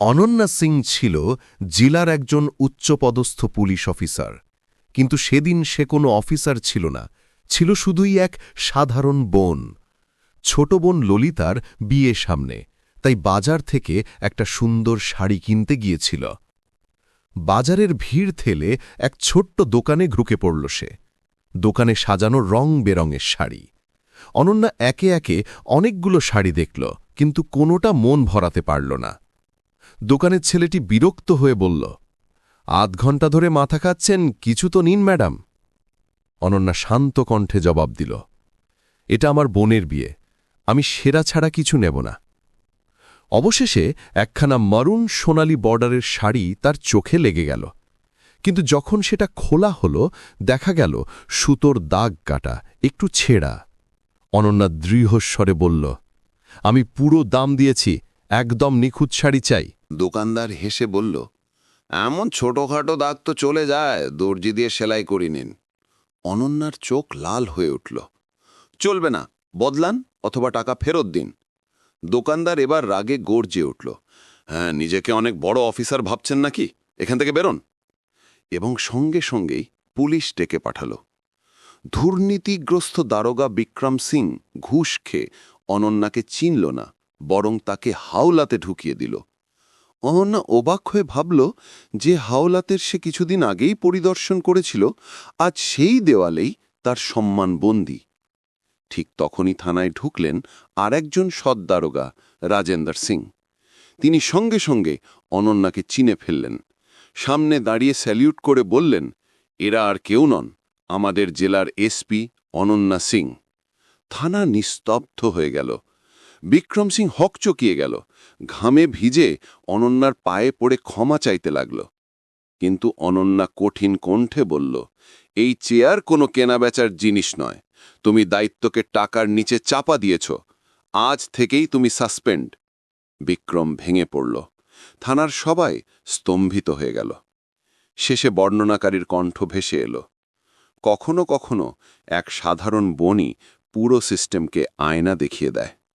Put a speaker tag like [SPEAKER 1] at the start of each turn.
[SPEAKER 1] অনন্যা সিং ছিল জেলার একজন উচ্চপদস্থ পুলিশ অফিসার, কিন্তু সেদিন সে কোনো অফিসার ছিল না, ছিল শুধুই এক সাধারণ বোন। ছোট বোন ললিতার বিয়ে সামনে, তাই বাজার থেকে একটা সুন্দর শাড়ি কিনতে গিয়েছিল। বাজারের ভিড় ঠেলে এক ছোট্ট দোকানে ঢুকে পড়ল সে। দোকানে সাজানো রং বেরঙের শাড়ি। অনন্যা একে একে অনেকগুলো শাড়ি দেখল, কিন্তু কোনোটা মন ভরাতে পারল না। দোকানের ছেলেটি বিরক্ত হয়ে বলল, আধ ঘণ্টা ধরে মাথা খাচ্ছেন, কিছু তো নিন ম্যাডাম। অনন্যা শান্ত কণ্ঠে জবাব দিল, এটা আমার বোনের বিয়ে, আমি সেরা ছাড়া কিছু নেব না। অবশেষে একখানা মারুন সোনালি বর্ডারের শাড়ি তার চোখে লেগে গেল, কিন্তু যখন সেটা খোলা হল দেখা গেল সুতোর দাগ কাটা, একটু ছেঁড়া। অনন্যা দৃঢ়স্বরে বলল, আমি পুরো দাম দিয়েছি, একদম নিখুঁত শাড়ি চাই।
[SPEAKER 2] দোকানদার হেসে বলল, এমন ছোটখাটো দাগ তো চলে যায়, দর্জি দিয়ে সেলাই করে নিন। অনন্যার চোখ লাল হয়ে উঠল। চলবে না, বদলান অথবা টাকা ফেরত দিন। দোকানদার এবার রাগে গর্জে উঠল, হ্যাঁ, নিজেকে অনেক বড় অফিসার ভাবছেন নাকি, এখান থেকে বেরোন। এবং সঙ্গে সঙ্গেই পুলিশ ডেকে পাঠাল। দুর্নীতিগ্রস্ত দারোগা বিক্রম সিং ঘুষ খেয়ে অনন্যাকে চিনল না, বরং তাকে হাওলাতে ঢুকিয়ে দিল। অনন্যা অবাক হয়ে ভাবল, যে হাওলাতের সে কিছুদিন আগেই পরিদর্শন করেছিল, আজ সেই দেওয়ালেই তার সম্মান বন্দী। ঠিক তখনই থানায় ঢুকলেন আরেকজন সৎ দারোগা, রাজেন্দর সিং। তিনি সঙ্গে সঙ্গে অনন্যাকে চিনে ফেললেন। সামনে দাঁড়িয়ে স্যালিউট করে বললেন, এরা আর কেউ নন, আমাদের জেলার এসপি অনন্যা সিং। থানা নিস্তব্ধ হয়ে গেল। বিক্রম সিং হকচকিয়ে গেল, ঘামে ভিজে অনন্যার পায়ে পড়ে ক্ষমা চাইতে লাগল। কিন্তু অনন্যা কঠিন কণ্ঠে বলল, এই চেয়ার কোনো কেনাবেচার জিনিস নয়, তুমি দায়িত্বকে টাকার নিচে চাপা দিয়েছ, আজ থেকেই তুমি সাসপেন্ড। বিক্রম ভেঙে পড়ল। থানার সবাই স্তম্ভিত হয়ে গেল। শেষে বর্ণনাকারীর কণ্ঠ ভেসে এলো, কখনো কখনো এক সাধারণ বনই পুরো সিস্টেমকে আয়না দেখিয়ে দেয়।